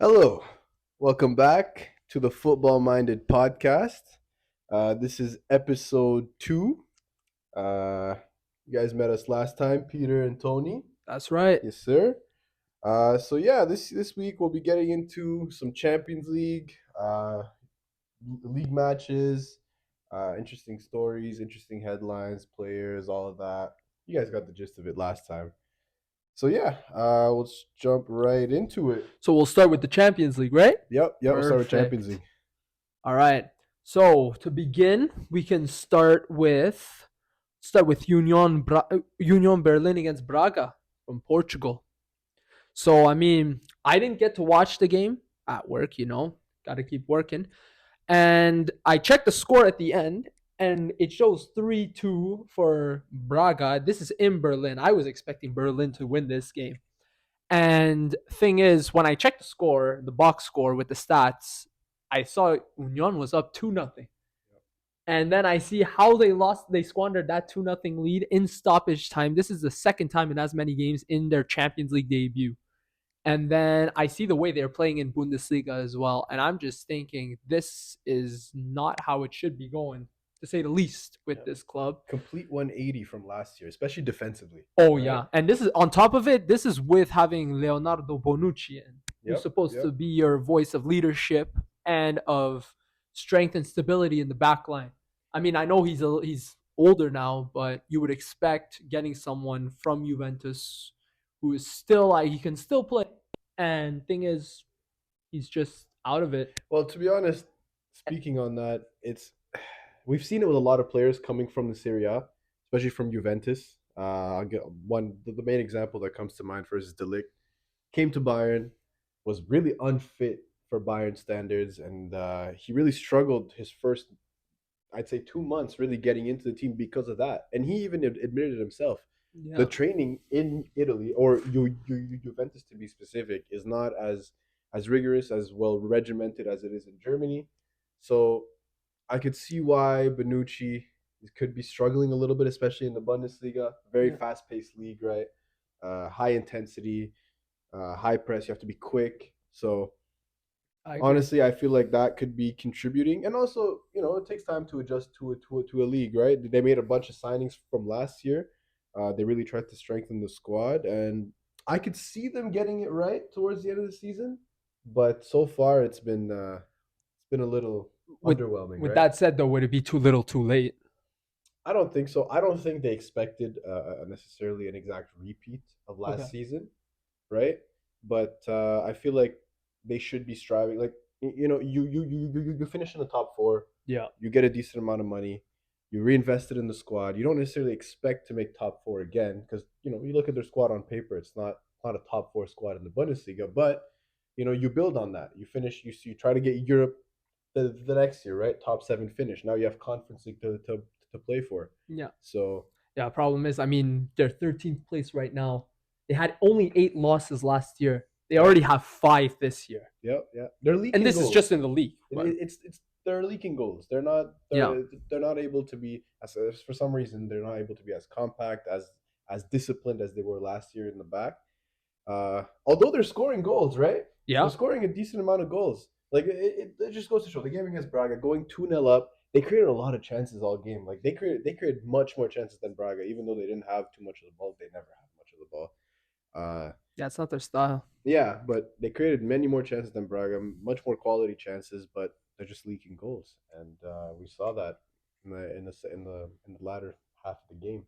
Hello, welcome back to the Football Minded Podcast. This is episode 2. Uh, you guys met us last time, Peter and Tony. That's right. Yes, sir. This week we'll be getting into some Champions League league matches, interesting stories, interesting headlines, players, all of that. You guys got the gist of it last time. Let's jump right into it. So we'll start with the Champions League, right? Yep. We'll start with Champions Perfect. League. All right. So to begin, we can start with Union Berlin against Braga from Portugal. So I didn't get to watch the game at work. Got to keep working. And I checked the score at the end, and it shows 3-2 for Braga. This is in Berlin. I was expecting Berlin to win this game. And thing is, when I checked the score, the box score with the stats, I saw Union was up 2-0. And then I see how they squandered that 2-0 lead in stoppage time. This is the second time in as many games in their Champions League debut. And then I see the way they're playing in Bundesliga as well. And I'm just thinking this is not how it should be going, to say the least, with this club. Complete 180 from last year, especially defensively. Oh, right? Yeah. And this is on top of it, this is with having Leonardo Bonucci in, who's supposed to be your voice of leadership and of strength and stability in the back line. I mean, I know he's older now, but you would expect getting someone from Juventus who is still like he can still play. And thing is, he's just out of it. Well, to be honest, speaking on that, we've seen it with a lot of players coming from the Serie A, especially from Juventus. I'll get the main example that comes to mind first is De Ligt. Came to Bayern, was really unfit for Bayern standards, and he really struggled his first, I'd say, 2 months really getting into the team because of that. And he even admitted it himself. Yeah. The training in Italy, or Juventus to be specific, is not as rigorous, as well regimented as it is in Germany. So I could see why Bonucci could be struggling a little bit, especially in the Bundesliga. Very fast paced league, right? High intensity, high press. You have to be quick. So honestly, I feel like that could be contributing, and also, it takes time to adjust to a league, right? They made a bunch of signings from last year. They really tried to strengthen the squad, and I could see them getting it right towards the end of the season. But so far, it's been a little underwhelming. With right? that said, though, would it be too little, too late? I don't think so. I don't think they expected necessarily an exact repeat of last season, right? But I feel like they should be striving. Like, you finish in the top four. Yeah. You get a decent amount of money. You reinvest it in the squad. You don't necessarily expect to make top four again because you look at their squad on paper. It's not a top four squad in the Bundesliga, but you build on that. You finish. You try to get Europe the next year, right? Top seven finish. Now you have Conference League to play for. Yeah. So Yeah, problem is, they're 13th place right now. They had only 8 losses last year. They already have 5 this year. yeah, they're leaking. And this goals. is just in the league. It's they're leaking goals. They're not. They're not able to be as for some reason they're not able to be as compact as disciplined as they were last year in the back. Although they're scoring goals, right? Yeah. They're scoring a decent amount of goals. Like it just goes to show the game against Braga, going 2-0 up, they created a lot of chances all game. Like they created much more chances than Braga, even though they didn't have too much of the ball. They never had much of the ball. Yeah, it's not their style. Yeah, but they created many more chances than Braga, much more quality chances, but they're just leaking goals, and we saw that in the latter half of the game.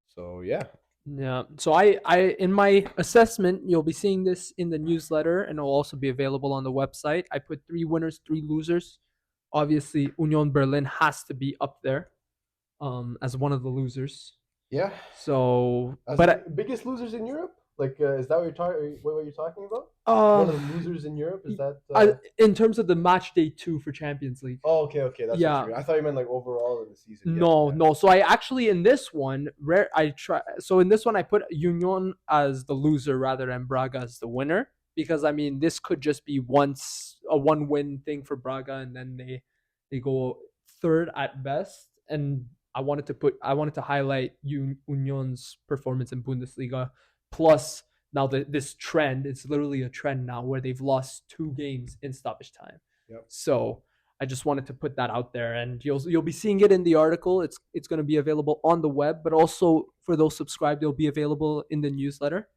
So yeah. Yeah. So I in my assessment, you'll be seeing this in the newsletter, and it'll also be available on the website. I put 3 winners, 3 losers. Obviously, Union Berlin has to be up there as one of the losers. Yeah. So, As but the biggest losers in Europe? Like, is that what you're talking about? One of the losers in Europe? Is that? In terms of the match day 2 for Champions League. Oh, okay. That's what you mean. I thought you meant like overall in the season. No. So I actually in this one, in this one I put Union as the loser rather than Braga as the winner, because this could just be a one win thing for Braga, and then they go third at best. And I wanted to highlight Union's performance in Bundesliga, plus now this trend, it's literally a trend now where they've lost 2 games in stoppage time. Yep. So I just wanted to put that out there, and you'll be seeing it in the article. It's going to be available on the web, but also for those subscribed, it'll be available in the newsletter.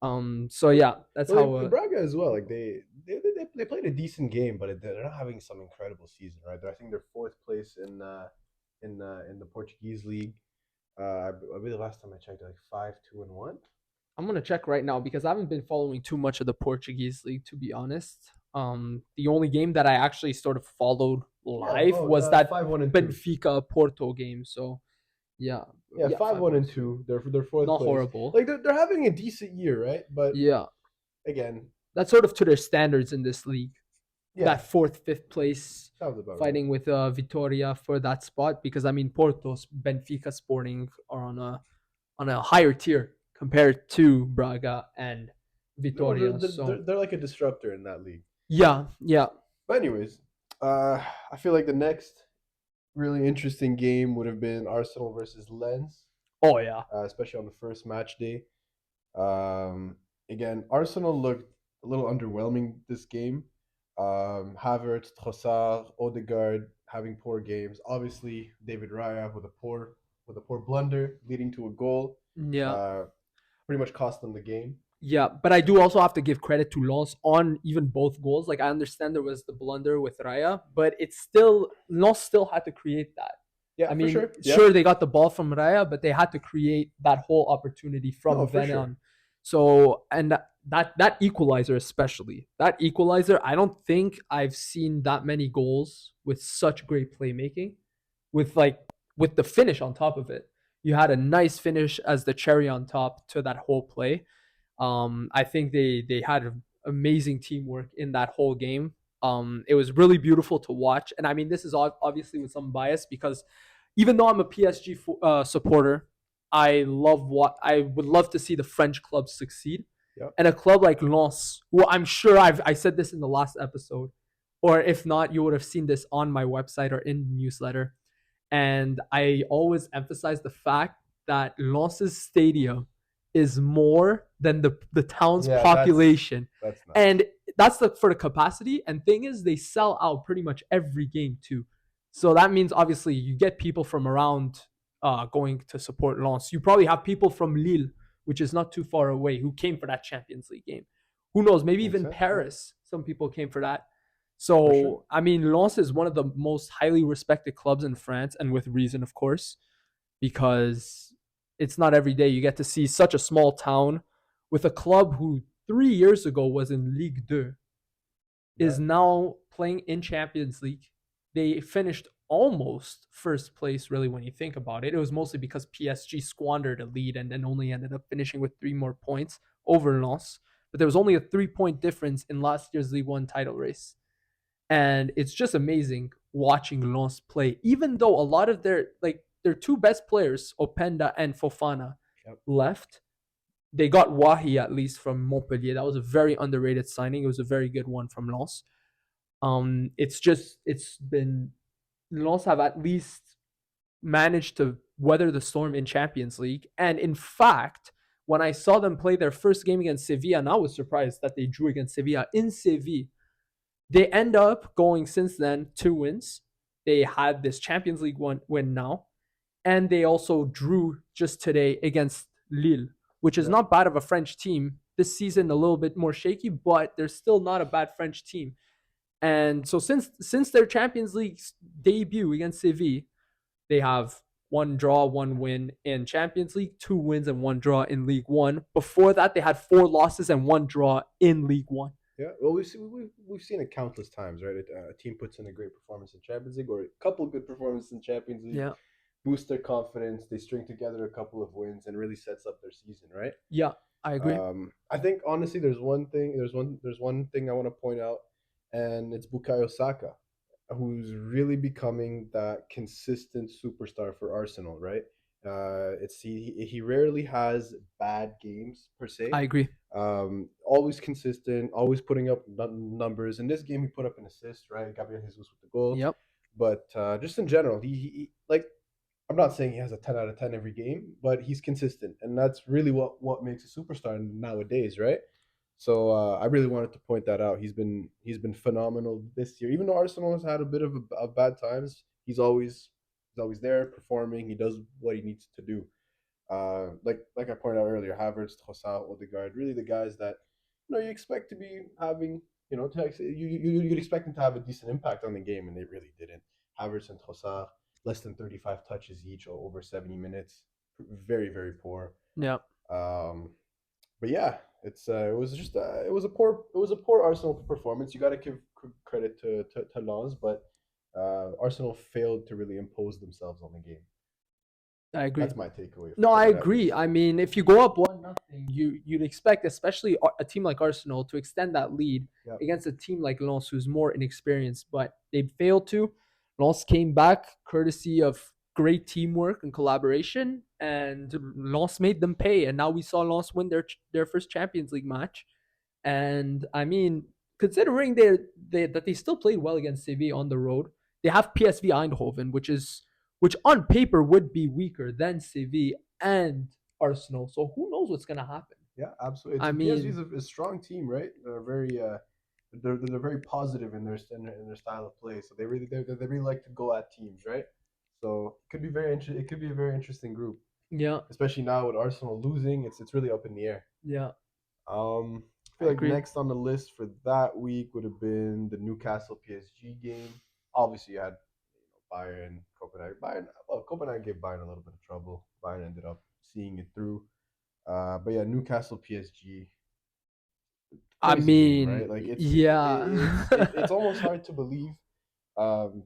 So Well, yeah, that's well, how. Braga as well. Like they played a decent game, but they're not having some incredible season, right? I think they're fourth place in the Portuguese league. I believe the last time I checked, like 5-2-1. I'm gonna check right now because I haven't been following too much of the Portuguese league, to be honest. The only game that I actually sort of followed Yeah. live Oh, was that 5-1-2. Benfica Porto game. So yeah, Yeah, yeah, five five one one and two. two. They're fourth Not place. horrible. Like they're having a decent year, right? But Yeah, again, that's sort of to their standards in this league. yeah, That fourth, fifth place, sounds about right. fighting with Vitoria for that spot because I mean Porto's, Benfica, Sporting are on a higher tier compared to Braga and No, they're, Vitoria. they're So they're they're like a disruptor in that league. yeah, yeah. But anyways, I feel like the next really interesting game would have been Arsenal versus Lens, Oh yeah. especially on the first match day. Again, Arsenal looked a little underwhelming this game. Havertz, Trossard, Odegaard having poor games. Obviously, David Raya with a poor blunder leading to a goal. Yeah. Uh, Pretty much cost them the game. Yeah, but I do also have to give credit to Lens on even both goals. Like I understand there was the blunder with Raya, but it's still Lens still had to create that. I Yeah, for mean, sure. Yeah, sure they got the ball from Raya, but they had to create that whole opportunity no, from for then sure. on. So and that equalizer especially that equalizer, I don't think I've seen that many goals with such great playmaking, with like with the finish on top of it. You had a nice finish as the cherry on top to that whole play. I think they had amazing teamwork in that whole game. It was really beautiful to watch, and I mean this is obviously with some bias because even though I'm a PSG supporter, I would love to see the French clubs succeed, Yeah, and a club like Lens, who I'm sure I said this in the last episode, or if not, you would have seen this on my website or in the newsletter. And I always emphasize the fact that Lens's stadium is more than the town's yeah, population. that's nuts. And that's for the capacity. And thing is, they sell out pretty much every game too. So that means obviously you get people from around going to support Lens. You probably have people from Lille, which is not too far away, who came for that Champions League game. Who knows? Maybe Makes even sense. Yeah, Paris. Some people came for that. for sure. So, I mean, Lens is one of the most highly respected clubs in France, and with reason, of course, because it's not every day you get to see such a small town with a club who 3 years ago was in Ligue 2 is Yeah, now playing in Champions League. They finished almost first place, really, when you think about it. It was mostly because PSG squandered a lead and then only ended up finishing with 3 more points over Lens. But there was only a 3 point difference in last year's League One title race. And it's just amazing watching Lens play, even though a lot of their two best players, Openda and Fofana, yep. left. They got Wahi at least from Montpellier. That was a very underrated signing. It was a very good one from Lens. It's been Lens have at least managed to weather the storm in Champions League. And in fact, when I saw them play their first game against Sevilla, and I was surprised that they drew against Sevilla in Sevilla. They end up going since then 2 wins. They had this Champions League win now, and they also drew just today against Lille, which is Yeah, not bad of a French team. This season a little bit more shaky, but they're still not a bad French team. And so since their Champions League debut against Sevilla, they have one draw, one win in Champions League, 2 wins and one draw in League One. Before that, they had 4 losses and one draw in League One. yeah. Well, we've seen it countless times, right? A team puts in a great performance in Champions League or a couple good performances in Champions League, Yeah, boost their confidence. They string together a couple of wins and really sets up their season, right? yeah, I agree. I think honestly, there's one thing I want to point out, and it's Bukayo Saka, who's really becoming that consistent superstar for Arsenal, right? It's he rarely has bad games per se. I agree. Always consistent, always putting up numbers. In this game, he put up an assist, right? Gabriel Jesus with the goal. Yep. But just in general, he like I'm not saying he has a 10 out of 10 every game, but he's consistent, and that's really what makes a superstar nowadays, right? So I really wanted to point that out. He's been phenomenal this year. Even though Arsenal has had a bit of bad times, he's always there performing. He does what he needs to do. Like I pointed out earlier, Havertz, Trossard, Odegaard, really the guys that you expect to be having you'd expect them to have a decent impact on the game, and they really didn't. Havertz and Trossard less than 35 touches each or over 70 minutes, very very poor. Yeah, Um, but yeah, it was a poor Arsenal performance. You got to give credit to Lens, but Arsenal failed to really impose themselves on the game. I agree. That's my takeaway No, from I it, at agree. least. I mean, if you go up 1-0, you'd expect, especially a team like Arsenal, to extend that lead Yep. against a team like Lens, who's more inexperienced. But they failed to. Lens came back courtesy of great teamwork and collaboration, and Lens made them pay. And now we saw Lens win their first Champions League match. And I mean, considering that they still played well against Sevilla on the road, they have PSV Eindhoven, which on paper would be weaker than Sevilla and Arsenal. So who knows what's gonna happen? Yeah, absolutely. I It's PSG mean, is a strong team, right? They're very positive in their style of play. So they really like to go at teams, right? So it could be a very interesting group, yeah, especially now with Arsenal losing. It's really up in the air. yeah, I I feel like agree. next on the list for that week would have been the Newcastle PSG game. Obviously, you had Bayern, Copenhagen. Copenhagen gave Bayern a little bit of trouble. Bayern ended up seeing it through. But yeah, Newcastle PSG, I crazy game, mean, right? Like yeah, it's almost hard to believe. Um,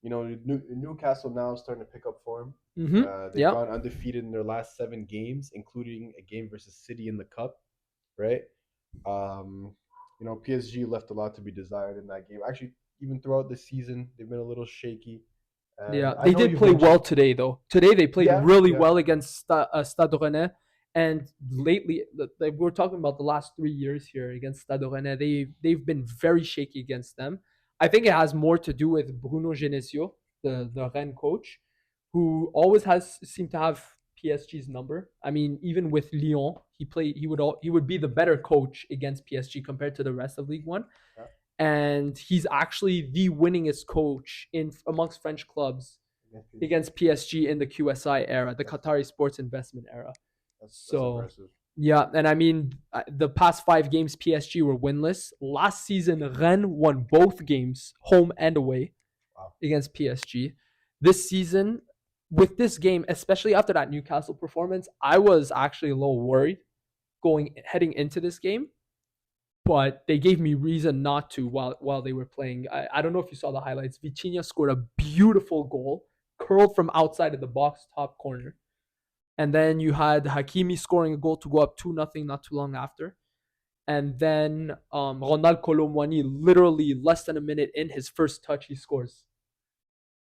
Newcastle now starting to pick up form. They've yeah. gone undefeated in their last 7 games, including a game versus City in the cup, right? Um, PSG left a lot to be desired in that game. Actually, even throughout the season, they've been a little shaky. Yeah, And I they know did you've play well mentioned, today, though. Today they played yeah, really yeah, well against Stade Rennais. And lately, we're talking about the last 3 years here against Stade Rennais. They've been very shaky against them. I think it has more to do with Bruno Genesio, the Rennes coach, who always has seemed to have PSG's number. I mean, even with Lyon, he would be the better coach against PSG compared to the rest of League One, yeah. and he's actually the winningest coach in amongst French clubs Against PSG. against PSG in the QSI era, the That's Qatari Sports Investment era. that's So impressive. yeah, and I mean the past 5 games PSG were winless. Last season, Rennes won both games, home and away, Wow. against PSG. This season, with this game, especially after that Newcastle performance, I was actually a little worried heading into this game, but they gave me reason not to while they were playing. I don't know if you saw the highlights. Vitinha scored a beautiful goal, curled from outside of the box top corner. And then you had Hakimi scoring a goal to go up 2-0 not too long after. And then Ronald Colomwani, literally less than a minute in, his first touch, he scores.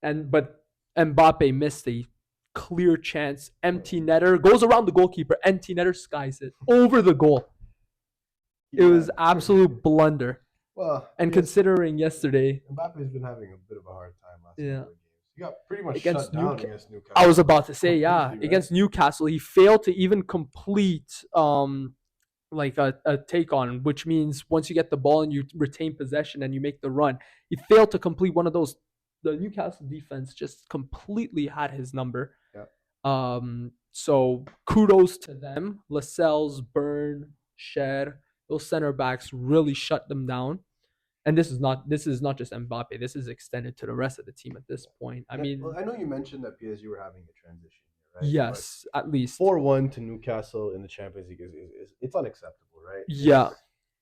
But Mbappe missed a clear chance. Empty netter goes around the goalkeeper. Empty netter skies it over the goal. It Yeah. was absolute blunder. Well, And considering yesterday, Mbappe's been having a bit of a hard time last yeah, couple of games. He got pretty much shut against down Newcastle, against I was Newcastle about to say, yeah, completely, right? against Newcastle, he failed to even complete like a take on, which means once you get the ball and you retain possession and you make the run, he failed to complete one of those. The Newcastle defense just completely had his number. Yeah. So kudos to them. Lascelles, Byrne, Sher, those center backs really shut them down. And this is not just Mbappe. This is extended to the rest of the team at this point. I Well, mean, I know you mentioned that PSG were having a transition here, right? But yes, at least. 4-1 to Newcastle in the Champions League is it's unacceptable, right? Yeah.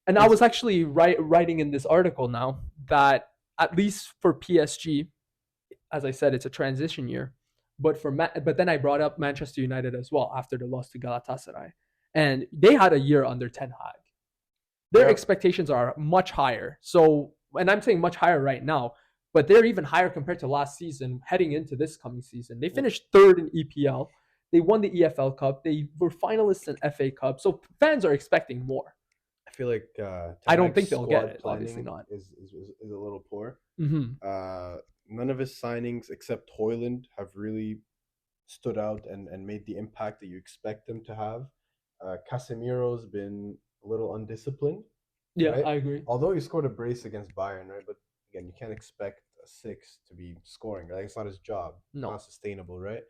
And I was It's actually writing in this article now that at least for PSG, as I said, it's a transition year. But then I brought up Manchester United as well after the loss to Galatasaray, and they had a year under Ten Hag. Their yeah. expectations are much higher. So, and I'm saying much higher right now, but they're even higher compared to last season. Heading into this coming season, they finished third in EPL. They won the EFL Cup. They were finalists in FA Cup. So fans are expecting more. I feel like I Ten don't Hag's think they'll get squad it. Obviously planning not. is a little poor. Mm-hmm. None of his signings except Hoyland have really stood out and made the impact that you expect them to have. Casemiro's been a little undisciplined, Yeah, right? I agree. Although he scored a brace against Bayern, right? But again, you can't expect a six to be scoring. Right? It's not his job. It's No, not sustainable, right?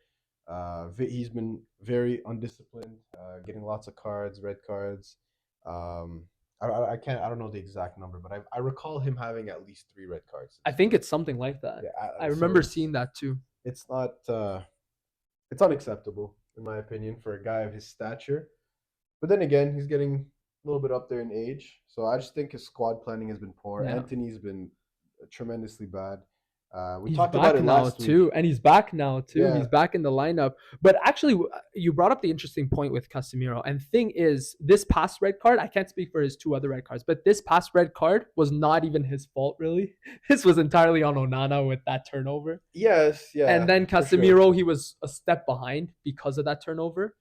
He's been very undisciplined, getting lots of cards, red cards. Um, I can't. I don't know the exact number, but I recall him having at least three red cards I this think year. it's something like that. Yeah, I so remember seeing that too. it's not it's unacceptable in my opinion for a guy of his stature. But then again, he's getting a little bit up there in age, so I just think his squad planning has been poor. Yeah. Anthony's been tremendously bad. We He's talked about back it now last week. too, and he's back now too. He's Yeah, back in the lineup. But actually, you brought up the interesting point with Casemiro. And thing is, this past red card, I can't speak for his two other red cards, but this past red card was not even his fault, really. This was entirely on Onana with that turnover. yes, And yeah, then for sure. Casemiro, he was a step behind because of that turnover.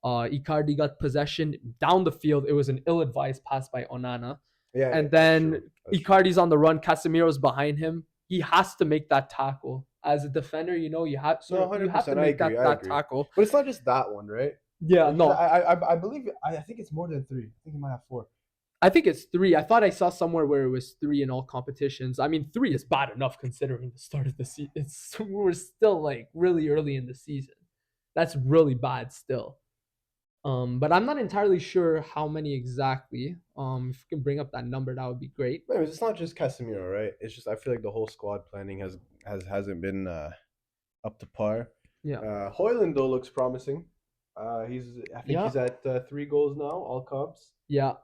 Icardi got possession down the field. It was an ill-advised pass by Onana. Yeah, yeah, And that's then true. That's true. Icardi's on the run. Casemiro's behind him. He has to make that tackle. As a defender, No, you have to 100%. I make agree. that I that agree. tackle. But it's not just that one, right? Yeah, Because no, I believe I think it's more than three. I think he might have four. I think it's three. I thought I saw somewhere where it was three in all competitions. I mean, three is bad enough considering the start of the season. We're still like really early in the season. That's really bad still. But I'm not entirely sure how many exactly. If you can bring up that number, that would be great. But anyways, it's not just Casemiro, right? It's just I feel like the whole squad planning hasn't been up to par. Yeah, Hoyland though looks promising. I think yeah, he's at 3 goals now, all comps. yeah,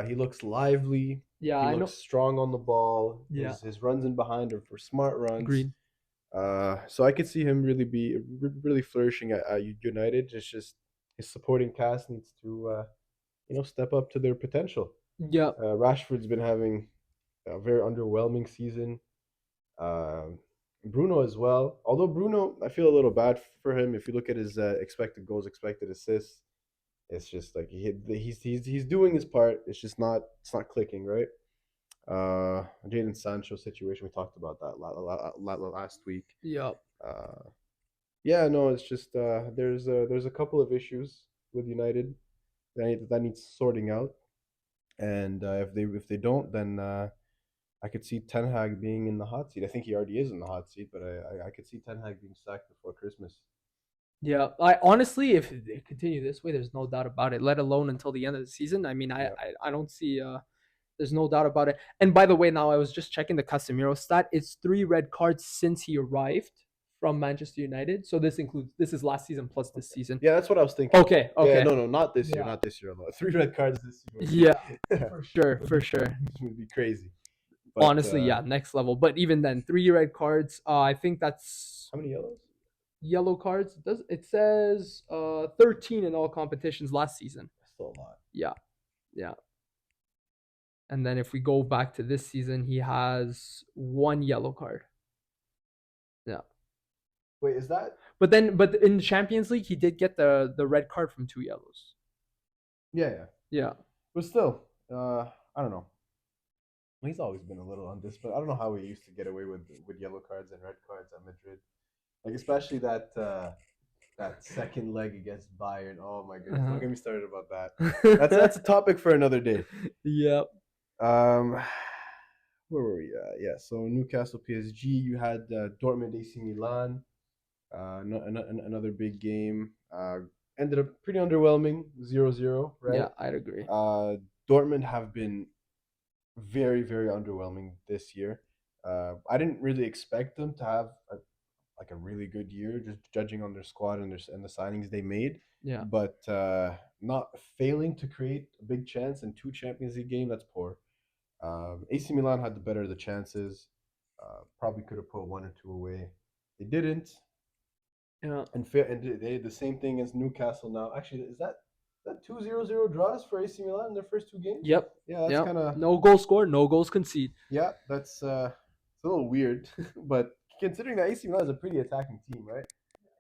He looks lively. yeah. He I looks know. strong on the ball. Yeah, His runs in behind are for smart runs. agreed. So I could see him really flourishing at United. It's just his supporting cast needs to step up to their potential. Yeah, Rashford's been having a very underwhelming season. Um, Bruno as well. Although Bruno, I feel a little bad for him. If you look at his expected goals, expected assists, it's just like he's doing his part. It's not clicking right. Jadon Sancho situation we talked about that last week. yeah, Uh, yeah, no, it's just there's a couple of issues with United that needs sorting out, and if they don't, then I could see Ten Hag being in the hot seat. I think he already is in the hot seat, but I could see Ten Hag being sacked before Christmas. yeah. I honestly, if they continue this way, there's no doubt about it. Let alone until the end of the season. I mean, Yeah. I don't see. There's no doubt about it. And by the way, now I was just checking the Casemiro stat. It's three red cards since he arrived from Manchester United. So this is last season plus this Okay. season. Yeah, that's what I was thinking. Okay, Yeah, okay. no, not this year, Yeah. not this year alone. 3 red cards this Yeah, year. for sure, for sure. This would be crazy. But Honestly, yeah, next level. But even then, three red cards. I think that's how many yellows? yellow cards. It says 13 in all competitions last season. That's still a lot. Yeah, yeah. And then if we go back to this season, he has one yellow card. Yeah. Wait, is that? But in the Champions League, he did get the red card from two yellows. Yeah, yeah. Yeah. But still, I don't know. He's always been a little undisciplined. I don't know how he used to get away with yellow cards and red cards at Madrid. Like especially that second leg against Bayern. Oh my goodness! Don't get me started about that. That's a topic for another day. Yep. Um, where were we? Yeah. So Newcastle PSG. You had Dortmund AC Milan. Another big game. Ended up pretty underwhelming, 0-0, right? Yeah, I'd agree. Dortmund have been very, very underwhelming this year. I didn't really expect them to have a really good year, just judging on their squad and the signings they made. Yeah. But not failing to create a big chance in two Champions League games, that's poor. AC Milan had the better of the chances. Probably could have put one or two away. They didn't. Yeah. And they did the same thing as Newcastle now. Actually, is that 2-0 draws for AC Milan in their first two games? Yep. Yeah, that's Yep. kind of No goal scored, no goals conceded. yeah, that's it's a little weird, but considering that AC Milan is a pretty attacking team, right?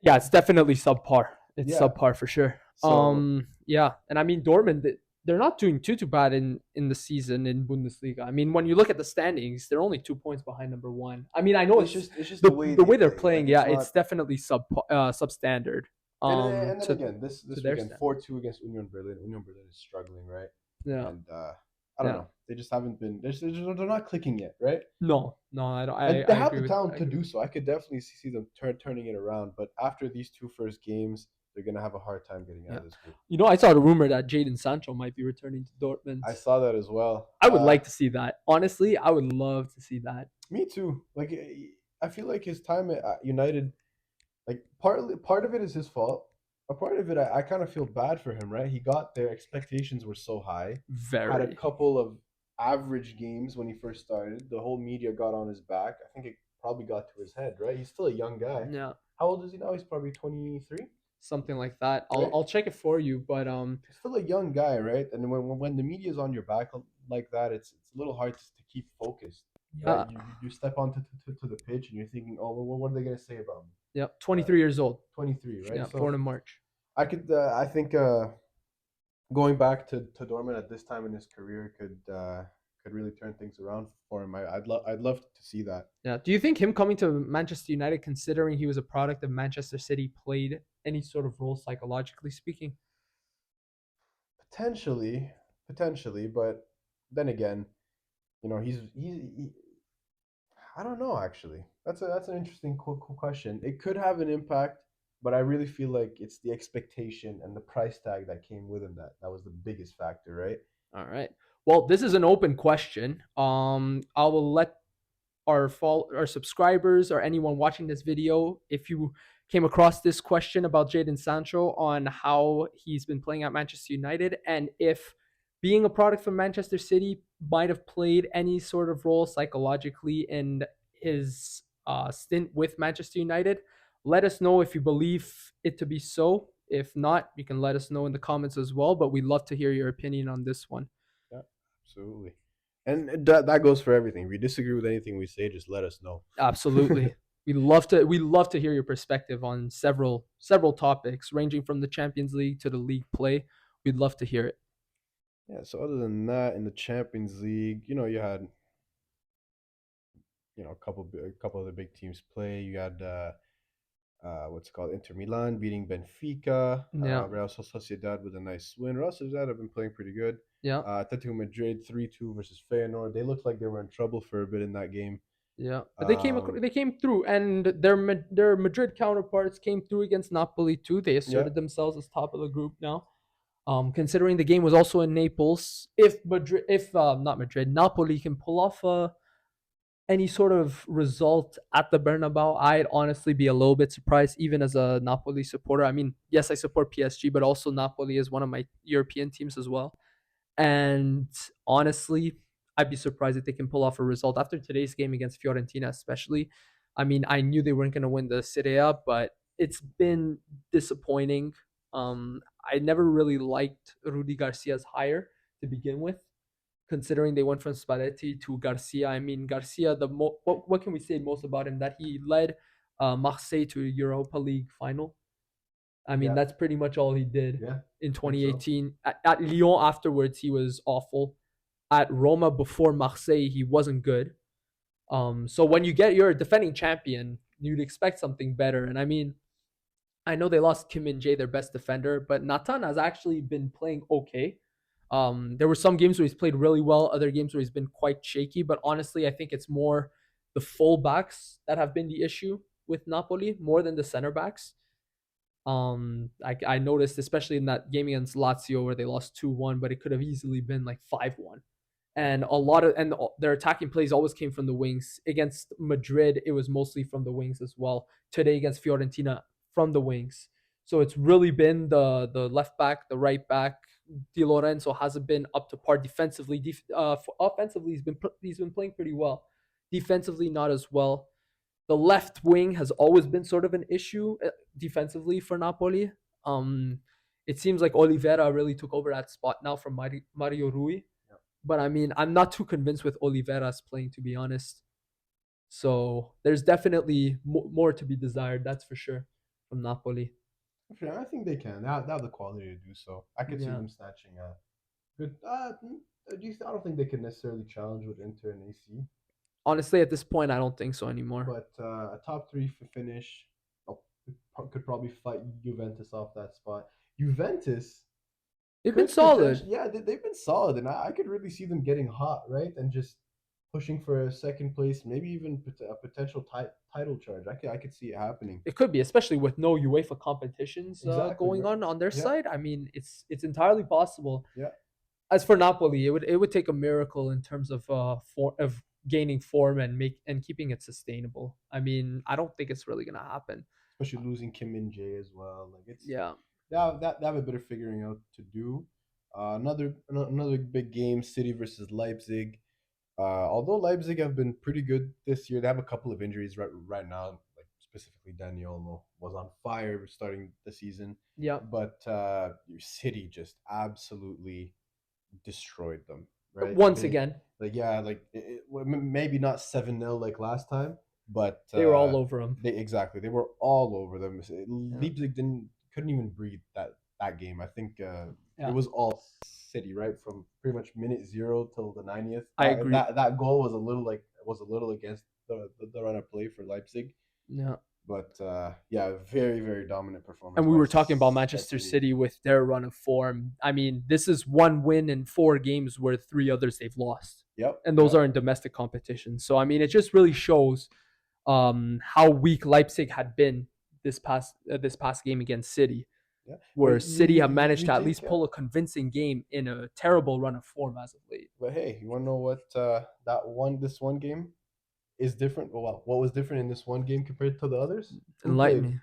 Yeah, it's definitely subpar. It's Yeah. subpar for sure. So Yeah, and I mean Dortmund, they're not doing too bad in the season in Bundesliga. I mean, when you look at the standings, they're only 2 points behind number one. I mean, I know it's just the way way they're play. playing. Like, Yeah, it's it's definitely substandard. And then to again, this their weekend, standards. 4-2 against Union Berlin. Union Berlin is struggling, right? Yeah, And I don't yeah. know. They just haven't been. They're not clicking yet, right? No, no, I don't. And they I have agree the with. talent I to agree do with. so. I could definitely see them turning it around. But after these two first games, they're gonna have a hard time getting out Yeah. of this group. You know, I saw the rumor that Jaden Sancho might be returning to I Dortmund. saw that as well. I would like to see that. Honestly, I would love to see that. Me too. Like I feel like his time at United, like part of it is his fault. A part of it, I kind of feel bad for him, right? He got there, expectations were so high. Had a Very. couple of average games when he first started. The whole media got on his back. I think it probably got to his head, right? He's still a young guy. Yeah, How old is he now? He's probably 23, something like that. right? I'll check it for you, but He's still a young guy, right? And when the media's on your back like that, it's a little hard to keep focused, right? yeah, You step onto to the pitch and you're thinking, oh, well, what are they gonna say about me? yeah. Uh, 23 years old. 23, right? Yeah, born So in March. I think going back to Dortmund at this time in his career could really turn things around for him. I'd love to see that. Yeah. Do you think him coming to Manchester United, considering he was a product of Manchester City, played any sort of role psychologically speaking? Potentially, potentially, but then again, I don't know actually. That's an interesting cool question. It could have an impact, but I really feel like it's the expectation and the price tag that came with him that was the biggest factor, right? All right. Well, this is an open question. I will let our subscribers or anyone watching this video, if you came across this question about Jaden Sancho on how he's been playing at Manchester United, and if being a product from Manchester City might have played any sort of role psychologically in his stint with Manchester United. Let us know if you believe it to be so. If not, you can let us know in the comments as well. But we'd love to hear your opinion on this one. Yeah, absolutely. And that goes for everything. If you disagree with anything we say, just let us know. Absolutely. We love to hear your perspective on several topics ranging from the Champions League to the league play. We'd love to hear it. Yeah. So other than that, in the Champions League, you had a couple of the big teams play. You had what's it called Inter Milan beating Benfica, Yeah. Real Sociedad with a nice win. Real Sociedad have been playing pretty good. Yeah. Atletico Madrid 3-2 versus Feyenoord. They looked like they were in trouble for a bit in that game. Yeah. But Um, they came through, and their Madrid counterparts came through against Napoli too. They yeah, asserted themselves as top of the group now. Considering the game was also in Naples, if not Madrid, Napoli can pull off any sort of result at the Bernabeu, I'd honestly be a little bit surprised, even as a Napoli supporter. I mean, yes, I support PSG, but also Napoli is one of my European teams as well. And honestly, I'd be surprised if they can pull off a result after today's game against Fiorentina, especially. I mean, I knew they weren't going to win the Serie A, but it's been disappointing. I never really liked Rudy Garcia's hire to begin with, considering they went from Spalletti to Garcia. I mean, Garcia, what can we say most about him? That he led Marseille to a Europa League final. I mean, yeah, that's pretty much all he did yeah. in I think so. 2018. At Lyon afterwards, he was awful. At Roma before Marseille, he wasn't good. So when you get your defending champion, you'd expect something better. And I mean, I know they lost Kim and Jae, their best defender, but Nathan has actually been playing okay. There were some games where he's played really well, other games where he's been quite shaky. But honestly, I think it's more the fullbacks that have been the issue with Napoli more than the center backs. I noticed, especially in that game against Lazio where they lost 2-1, but it could have easily been like 5-1. And their attacking plays always came from the wings. Against Madrid, it was mostly from the wings as well. Today against Fiorentina, from the wings. So it's really been the left back, the right back. Di Lorenzo hasn't been up to par defensively. Offensively, he's been playing pretty well. Defensively, not as well. The left wing has always been sort of an issue defensively for Napoli. Um, it seems like Oliveira really took over that spot now from Mario Rui. Yeah. But I mean, I'm not too convinced with Oliveira's playing, to be honest. So there's definitely more to be desired, that's for sure, from Napoli. Okay, I think they can. They have the quality to do so. I could see Yeah. them snatching a good. I don't think they can necessarily challenge with Inter and AC, Honestly, at this point, I don't think so anymore. but a top three finish, oh, could probably fight Juventus off that spot. Juventus They've been could solid. potentially, yeah, they've been solid, and I could really see them getting hot, right, and just pushing for a second place, maybe even a potential title charge. I could see it happening. It could be, especially with no UEFA competitions Exactly, going right? on their Yeah, side. I mean, it's entirely possible. yeah. As for Napoli, it would take a miracle in terms of gaining form and keeping it sustainable. I mean, I don't think it's really gonna happen. Especially losing Kim Min Jae as well. Like it's Yeah, they have a bit of figuring out to do. Another big game, City versus Leipzig. Although Leipzig have been pretty good this year, they have a couple of injuries right now. Like specifically, Daniel was on fire starting the season, yeah. but City just absolutely destroyed them. Right? Once They again, like yeah, like maybe not 7-0 like last time, but they were all over him. they were all over them. Yeah, Leipzig didn't couldn't even breathe that game. I think it yeah. was all City, right, from pretty much minute zero till the 90th. I agree. That goal was a little against the run of play for Leipzig, Yeah. but yeah, very dominant performance And we by were talking about by Manchester City. City with their run of form. I mean, this is one win in 4 games where 3 others they've lost, Yep, and those yep, are in domestic competition. So I mean, it just really shows how weak Leipzig had been this past game against City, yeah. But where City have managed you to at think least pull a convincing game in a terrible run of form as of late. But hey, you want to know what this one game is different? Well, what was different in this one game compared to the others? Who Enlighten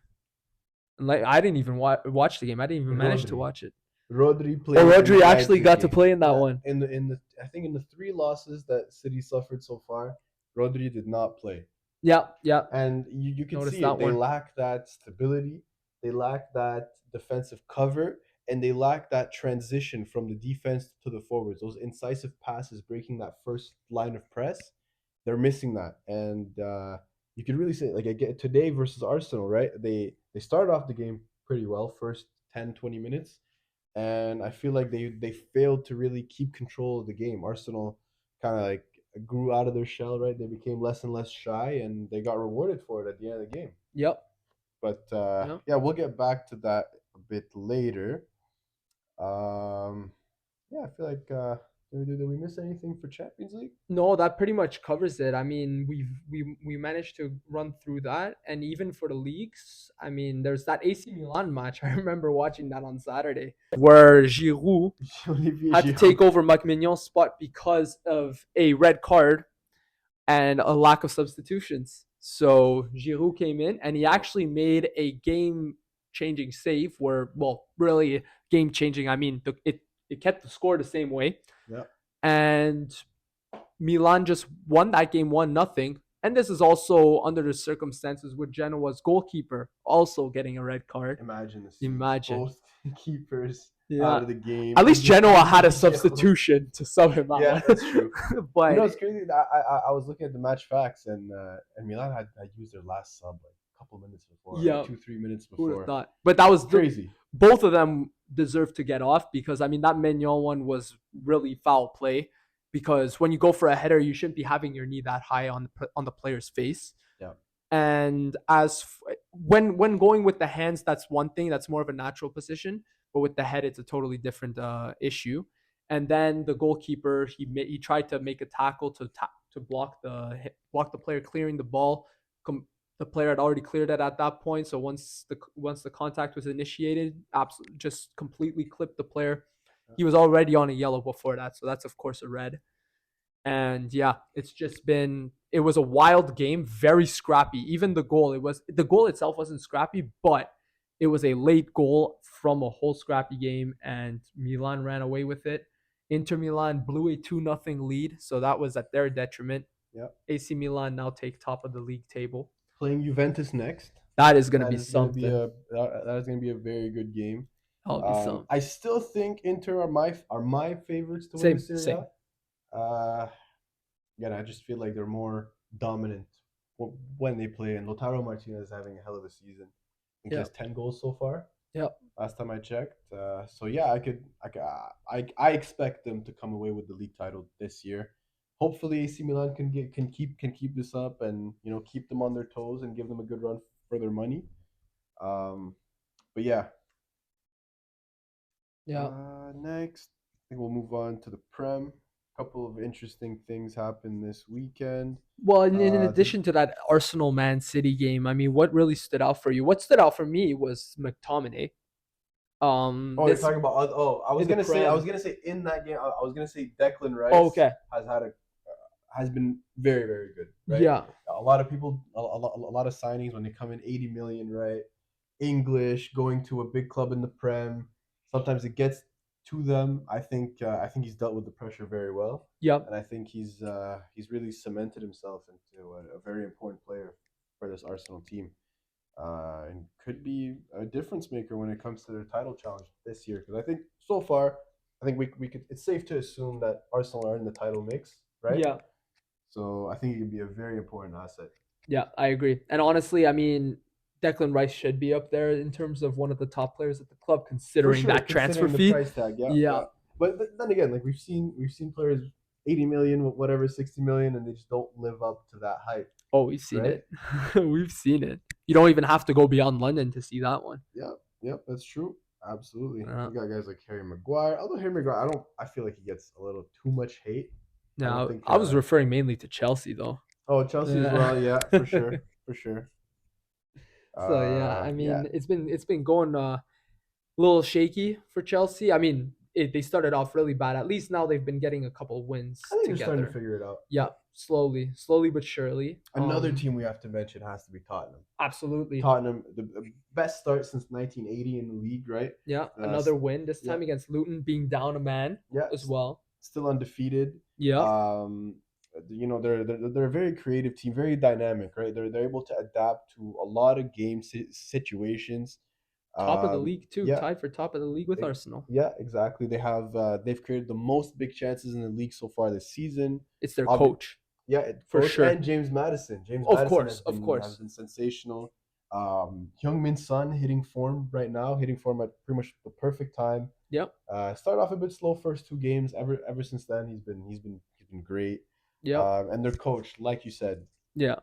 played? me. I didn't even watch the game. I didn't even manage to Rodri. watch it. Rodri Oh, played in the Rodri actually Leipzig got to game. play in that Yeah, one. in the I think in the three losses that City suffered so far, Rodri did not play. Yeah, yeah. And you can Noticed see it. that They one. lack that stability, they lack that defensive cover, and they lack that transition from the defense to the forwards. Those incisive passes, breaking that first line of press, they're missing that. And you could really say, like, I get today versus Arsenal, right? They started off the game pretty well, first 10-20 minutes, and I feel like they failed to really keep control of the game. Arsenal kind of like grew out of their shell, right? They became less and less shy, and they got rewarded for it at the end of the game. Yep. But Yep. yeah, we'll get back to that a bit later. Um, yeah, I feel like did we miss anything for Champions League? No, that pretty much covers it. I mean, we managed to run through that, and even for the leagues, I mean, there's that AC Milan match. I remember watching that on Saturday, where Giroud Olivier had to Giroud. take over Mike Mignon's spot because of a red card and a lack of substitutions. So Giroud came in, and he actually made a game-changing save. Where, well, really game-changing. I mean, it kept the score the same way, Yeah, and Milan just won that game 1-0. And this is also under the circumstances with Genoa's goalkeeper also getting a red card. imagine the scenes. Imagine. Both keepers out Yeah. of the game, At and least just Genoa had a Olivier Giroud. substitution to sub him Yeah, out. that's true. You But know, it's crazy. I was looking at the match facts, and Milan had used their last sub like a couple minutes before, like yeah, 2-3 minutes who would have before. thought? But that was Crazy. both of them deserve to get off, because I mean that Mignon one was really foul play, because when you go for a header you shouldn't be having your knee that high on the player's face. Yeah. And when going with the hands, that's one thing, that's more of a natural position, but with the head it's a totally different issue. And then the goalkeeper, he tried to make a tackle to block the player clearing the ball. The player had already cleared it at that point, so once the contact was initiated, absolutely just completely clipped the player. He was already on a yellow before that, so that's of course a red. And yeah, it was a wild game, very scrappy. Even the goal itself wasn't scrappy, but it was a late goal from a whole scrappy game, and Milan ran away with it. Inter Milan blew a 2-0 lead, so that was at their detriment. Yeah. AC Milan now take top of the league table. Playing Juventus next. That is going to That be is gonna be something. that is gonna be a very good game. That'll be something. I still think Inter are my favorites to win the Same, Serie same. A. Again, I just feel like they're more dominant when they play, and Lautaro Martinez is having a hell of a season. I think he Yeah. has 10 goals so far. Yeah. Last time I checked. So yeah, I expect them to come away with the league title this year. Hopefully, AC Milan can keep this up, and keep them on their toes and give them a good run for their money. Um, but yeah, Yeah. next, I think we'll move on to the Prem. A couple of interesting things happened this weekend. Well, in The addition to that Arsenal Man City game, I mean, what really stood out for you? What stood out for me was McTominay. Oh, you're This talking about I was in the gonna say Prem. in that game I was gonna say Declan Oh, Rice okay. has been very good, right? Yeah. A lot of people a lot of signings when they come in 80 million, right? English going to a big club in the Prem. Sometimes it gets to them. I think he's dealt with the pressure very well, Yep. and I think he's really cemented himself into a very important player for this Arsenal team, and could be a difference maker when it comes to their title challenge this year. Because I think so far, I think we could. It's safe to assume that Arsenal are in the title mix, right? Yeah. So I think it could be a very important asset. Yeah, I agree. And honestly, I mean, Declan Rice should be up there in terms of one of the top players at the club, For considering sure, that transfer considering the fee. price tag. Yeah, Yeah. yeah. But then again, like we've seen players 80 million, whatever, 60 million, and they just don't live up to that hype, Oh, we've seen right? it. We've seen it. You don't even have to go beyond London to see that one. Yeah, yep, that's true. Absolutely. Yeah. We got guys like Harry Maguire. Although Harry Maguire, I feel like he gets a little too much hate. I don't Now, think. I was referring mainly to Chelsea, though. Oh, Chelsea as Yeah. well. Yeah, for sure, for sure. So yeah, I Yeah. mean, it's been going little shaky for Chelsea. I mean, they started off really bad. At least now they've been getting a couple I wins think they're starting to together. figure it out. Yeah, Yep. slowly but surely. Another team we have to mention has to be Tottenham. Absolutely. Tottenham, the best start since 1980 in the league, right? Yeah, Uh, another win this yeah, time against Luton, being down a man yeah, as well. still undefeated. Yeah, Um, they're a very creative team, very dynamic, right? They're able to adapt to a lot of situations. top of the league too, Yeah, tied for top of the league with Arsenal. yeah, exactly. They've created the most big chances in the league so far this season. It's their Obvi- coach yeah, for coach sure. and James Madison. James Of Madison course, of has course. been sensational. Heung-min Son hitting form right now, hitting form at pretty much the perfect time. Yep, Started off a bit slow first two games. Ever since then, he's been great. yep, And their coach, like you said, yeah.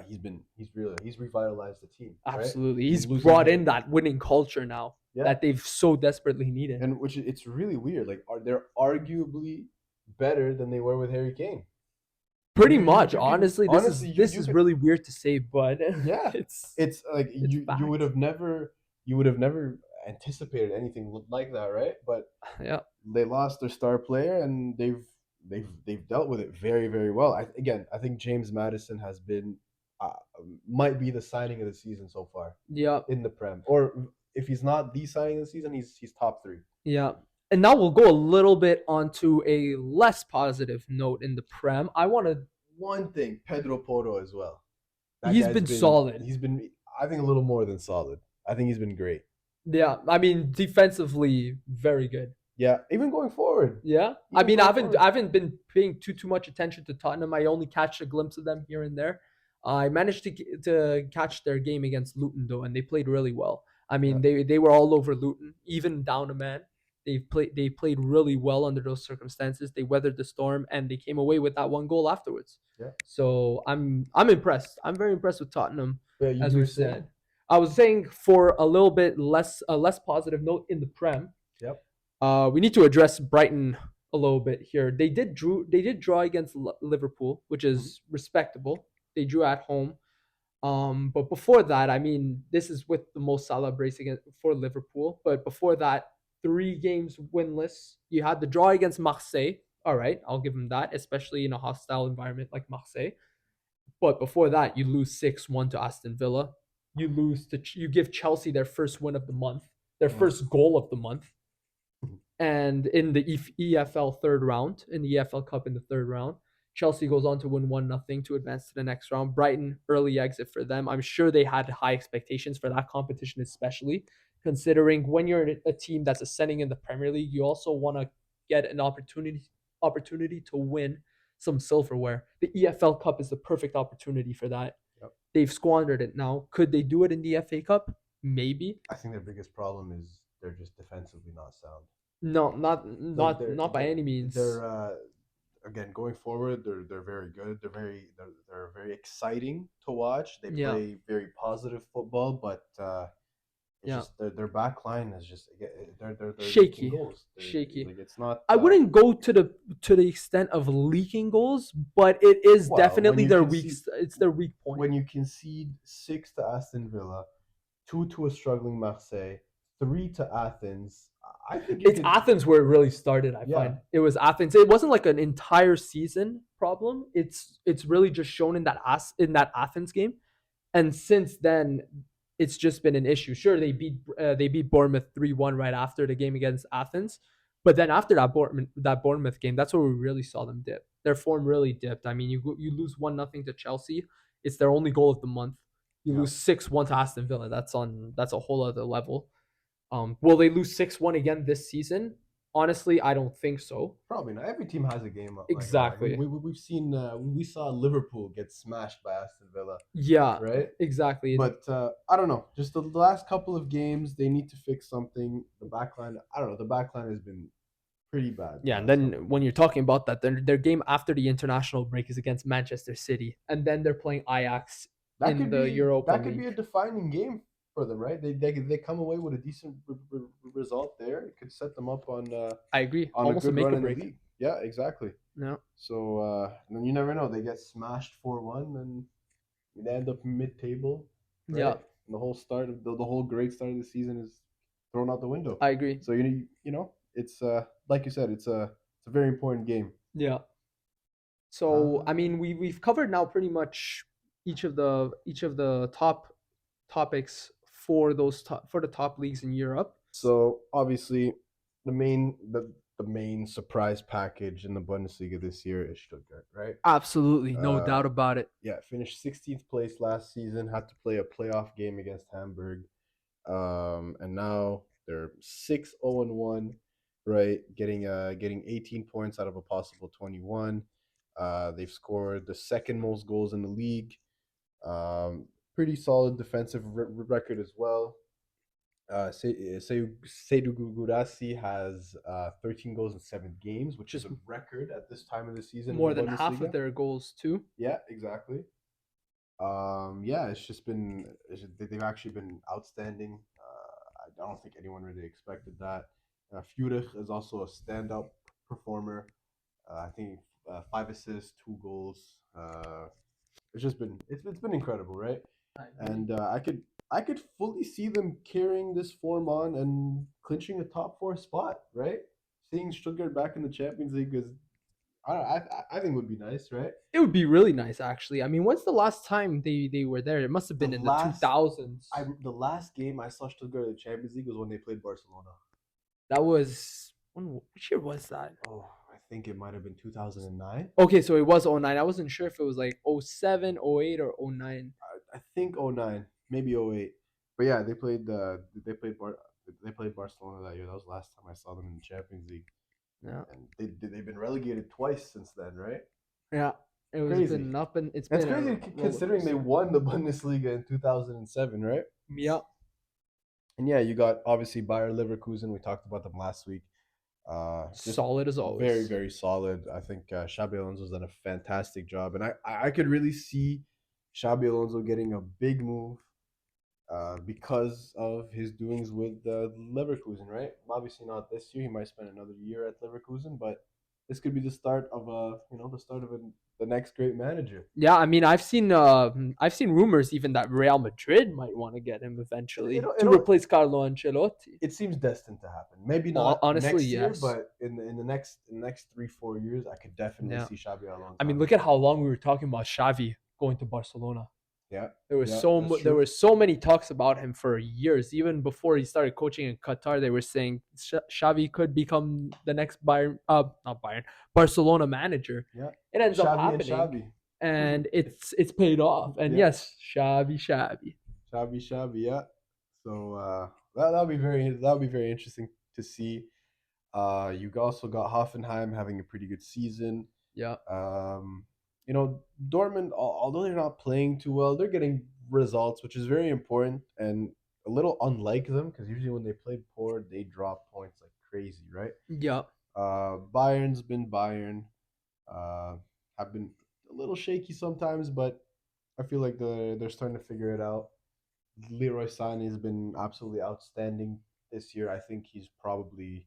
he's revitalized the team, right? Absolutely. He's He's losing brought him. in that winning culture now Yeah, that they've so desperately needed. and which it's really weird. Like, they're arguably better than they were with Harry Kane. Pretty much, You can honestly, this honestly is this you is could really weird to say, but yeah. it's It's like it's you fact. would have never anticipated anything like that, right? But Yeah. they lost their star player, and they've dealt with it very well. I think James Madison has been uh, might be the signing of the season so far Yeah. in the Prem, or if he's not the signing of the season, he's top three. Yeah. And now we'll go a little bit onto a less positive note in the Prem. I want to. One thing, Pedro Porro as well. That He's guy's been solid. he's been I think a little more than solid. I think he's been great. Yeah. I mean, defensively, very good. Yeah, even going forward. Yeah. I Even mean, I going haven't forward. I haven't been paying too much attention to Tottenham. I only catch a glimpse of them here and there. I managed to catch their game against Luton though, and they played really well. I Yeah, mean, they were all over Luton, even down a man. They played really well under those circumstances. They weathered the storm and they came away with that one goal afterwards. yeah. So I'm impressed. I'm very impressed with Tottenham, Yeah, as you were we've saying. said. I was saying for a little bit less positive note in the Prem. Yep. We need to address Brighton a little bit here. They did draw against Liverpool, which Mhm. is respectable. They drew at home. But before that, I mean, this is with the most Salah brace for Liverpool. But before that, 3 games winless. You had the draw against Marseille. All right, I'll give them that, especially in a hostile environment like Marseille. But before that, you lose 6-1 to Aston Villa. You give Chelsea their first win of the month, their Yeah. first goal of the month, Mhm. and in the EFL third round, in the EFL Cup in the third round, Chelsea goes on to win 1-0 to advance to the next round. Brighton, early exit for them. I'm sure they had high expectations for that competition, especially considering when you're a team that's ascending in the Premier League, you also want to get an opportunity to win some silverware. The EFL Cup is the perfect opportunity for that. Yep. They've squandered it now. Could they do it in the FA Cup? Maybe. I think their biggest problem is they're just defensively not sound. No, not Like not not by any means. they're again going forward. They're very good. They're very exciting to watch. They Yeah. play very positive football, but it's Yeah. just their back line is just they're leaking Shaky. goals. Shaky. Like it's not. I wouldn't go to the extent of leaking goals, but it is Well, when definitely you their weak. concede It's their weak point. when you concede six to Aston Villa, two to a struggling Marseille, three to Athens, I think you It's could. Athens where it really started. I Yeah, find it was Athens. It wasn't like an entire season problem. It's really just shown in that Athens game, and since then it's just been an issue. Sure, they beat Bournemouth 3-1 right after the game against Athens, but then after that Bournemouth game, that's where we really saw them dip. Their form really dipped. I mean, you lose 1-0 to Chelsea. It's their only goal of the month. You yeah. lose 6-1 to Aston Villa. That's a whole other level. Will they lose 6-1 again this season? Honestly, I don't think so. Probably not. Every team has a game like that. Like Exactly. we've seen we saw Liverpool get smashed by Aston Villa, Yeah, right? exactly. But I don't know. Just the last couple of games, they need to fix something. The backline, I don't know. The backline has been pretty bad the Yeah, and last couple then of when you're games. talking about that, their game after the international break is against Manchester City, and then they're playing Ajax in the Europa That could be League. a defining game for them, right? They come away with a decent result there. It could set them up I agree. on a Almost a good make run or in the break. league. Yeah, exactly. No. So then you never know. They get smashed 4-1, and they end up mid-table, Yeah, right? And the whole start of the whole great start of the season is thrown out the window. I agree. So it's like you said, it's a very important game. Yeah. So I Uh, mean, we've covered now pretty much each of the top topics for for the top leagues in Europe. so obviously, the main surprise package in the Bundesliga this year is Stuttgart, right? Absolutely, no Uh, doubt about it. yeah, finished 16th place last season. Had to play a playoff game against Hamburg, and now they're 6-0-1, right? Getting 18 points out of a possible 21. They've scored the second most goals in the league. Pretty solid defensive record as well. Seydou Gurasi has 13 goals in 7 games, which is Just a record at this time of the season in the more than half of Bundesliga. their goals too. Yeah, exactly. Yeah, they've actually been outstanding. I don't think anyone really expected that. Furich is also a standout performer. I think 5 assists, 2 goals. It's been incredible, right? I agree. And I could fully see them carrying this form on and clinching a top four spot, right? Seeing Stuttgart back in the Champions League is I think would be nice, right? It would be really nice, actually. I mean, when's the last time they were there? It must have The been in the last 2000s. the last game I saw Stuttgart in the Champions League was when they played Barcelona. That was which year was that? Oh, I think it might have been 2009. Okay, so it was '09. I wasn't sure if it was like '07, '08, or '09. I think '09, maybe '08. But yeah, they played Barcelona that year. That was the last time I saw them in the Champions League, Yeah. and they've been relegated twice since then, right? Yeah. It was Crazy. been up and it's And it's been a crazy roller considering they coaster. won the Bundesliga in 2007, right? Yeah. And yeah, you got obviously Bayer Leverkusen. We talked about them last week. Just Solid as very, always. very solid. I think Xabi Alonso's done a fantastic job, and I could really see Xabi Alonso getting a big move because of his doings with Leverkusen, right? Obviously not this year. He might spend another year at Leverkusen, but this could be the start of the next great manager. Yeah, I mean, I've seen rumors even that Real Madrid might want to get him eventually It to replace Carlo Ancelotti. it seems destined to happen. Maybe not Honestly, next year, yes. but in the next 3-4 years, I could definitely Yeah. see Xabi I Alonso mean, having look at that how move. long we were talking about Xavi going to Barcelona. Yeah, There was yeah, that's there true. were so many talks about him for years. Even before he started coaching in Qatar, they were saying Xavi could become the next not Bayern, Barcelona manager. Yeah, It ends up Xavi and happening, Xavi. and it's paid off. And Yeah, yes, Xavi. Xavi. Yeah. So that'll be very interesting to see. You also got Hoffenheim having a pretty good season. Yeah, Um, Dortmund, although they're not playing too well, they're getting results, which is very important and a little unlike them because usually when they play poor, they drop points like crazy, right? yeah, Bayern's been Bayern, uh, have been a little shaky sometimes, but I feel like they're starting to figure it out. Leroy Sané has been absolutely outstanding this year. I think he's probably,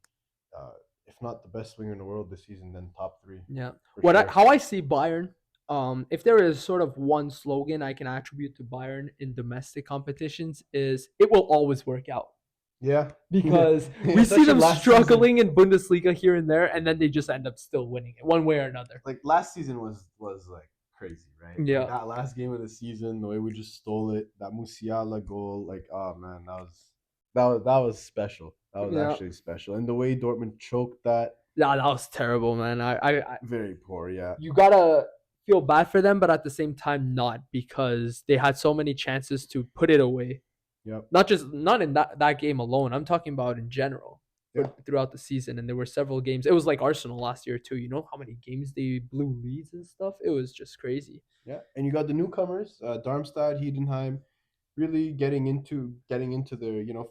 uh, if not the best winger in the world this season, then top three Yeah. for sure. How I see Bayern, if there is sort of one slogan I can attribute to Bayern in domestic competitions is it will always work out. Yeah, yeah, Because we see especially them last season. struggling in Bundesliga here and there, and then they just end up still winning it one way or another. Like last season was like crazy, right? Like Yeah. that last game of the season, the way we just stole it, that Musiala goal, like oh man, that was special. That was Yeah. actually special, and the way Dortmund choked that, Yeah, that was terrible, man. very poor. Yeah, You gotta feel bad for them, but at the same time, not because they had so many chances to put it away. yep, Not in that game alone. I'm talking about in general yeah. throughout the season. And there were several games. It was like Arsenal last year too. You know how many games they blew leads and stuff. It was just crazy. Yeah, and you got the newcomers, Darmstadt, Heidenheim, really getting into their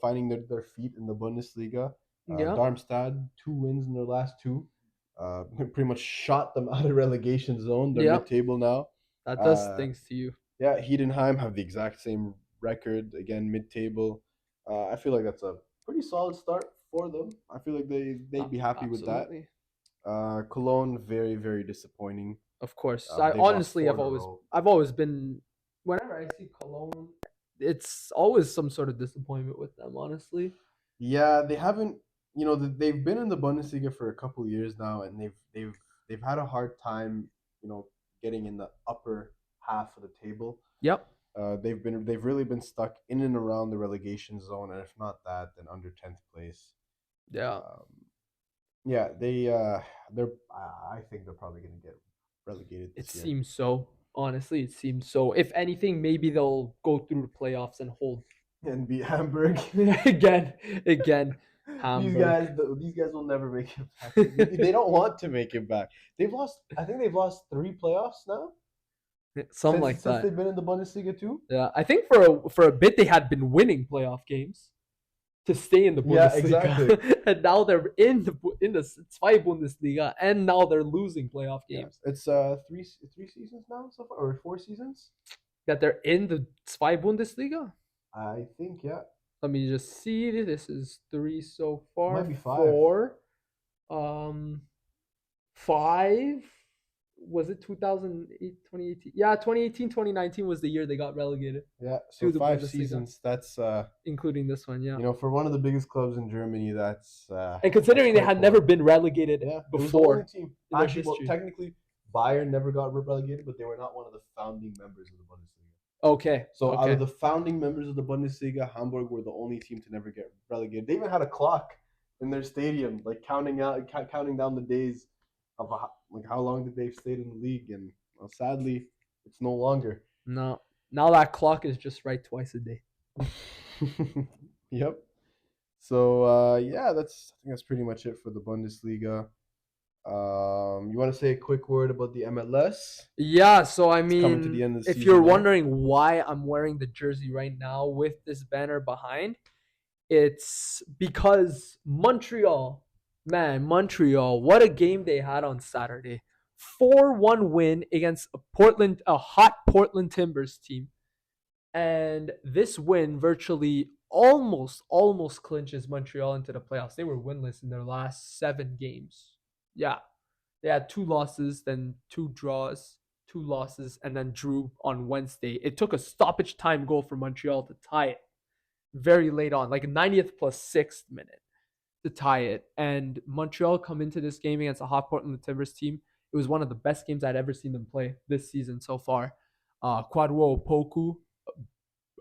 finding their feet in the Bundesliga. Yeah, Darmstadt 2 wins in their last two, pretty much shot them out of relegation zone. They're yeah, mid-table now. that does Uh, things to you. yeah, Heidenheim have the exact same record again, mid-table. I feel like that's a pretty solid start for them. I feel like they'd be happy with that. Absolutely, Cologne very very disappointing. of course. I They've lost honestly, four in a row. I've always been. Whenever I see Cologne, it's always some sort of disappointment with them. Honestly, Yeah, they haven't. They've been in the Bundesliga for a couple of years now, and they've had a hard time, getting in the upper half of the table. yep, They've really been stuck in and around the relegation zone, and if not that, then under 10th place. yeah. Um, yeah, I think they're probably going to get relegated It this year seems so. Honestly, it seems so. If anything, maybe they'll go through the playoffs and hold and beat Hamburg. again, again, these Hamburg. guys, these guys will never make it back. They don't want to make it back. They've lost. I think they've lost three playoffs now Something since like since that. they've been in the Bundesliga too. Yeah, I think for a bit they had been winning playoff games to stay in the Yeah, exactly. Bundesliga, and now they're in the Zwei Bundesliga, and now they're losing playoff Yeah, games. it's three seasons now so far, or 4 seasons. That they're in the Zwei Bundesliga. I think yeah, Let me just see. This is three so far. might be five. Four. Um, five. Was it 2008, 2018? Yeah, 2018, 2019 was the year they got relegated Yeah, so to the five Bundesliga, seasons. That's including this one. Yeah. for one of the biggest clubs in Germany. And That's considering they quite had never poor. been relegated Yeah, it was the only before team. in their Actually, well, history. technically, Bayern never got relegated, but they were not one of the founding members of the Bundesliga. Okay. So out of Okay. the founding members of the Bundesliga, Hamburg were the only team to never get relegated. They even had a clock in their stadium, like counting down the days of like how long did they've stayed in the league, and well, sadly, it's no longer. No. Now that clock is just right twice a day. Yep. So yeah, I think that's pretty much it for the Bundesliga. You want to say a quick word about the MLS? Yeah, so I It's coming to mean, the end of the if you're season now. wondering why I'm wearing the jersey right now with this banner behind, it's because Montreal, man, Montreal, what a game they had on Saturday. 4-1 win against a hot Portland Timbers team. And this win virtually almost clinches Montreal into the playoffs. They were winless in their last 7 games. Yeah. They had 2 losses, then 2 draws, 2 losses, and then drew on Wednesday. It took a stoppage time goal for Montreal to tie it very late on, like 90th plus 6th minute to tie it. And Montreal come into this game against a hot Portland Timbers team. It was one of the best games I'd ever seen them play this season so far. Kwadwo Opoku,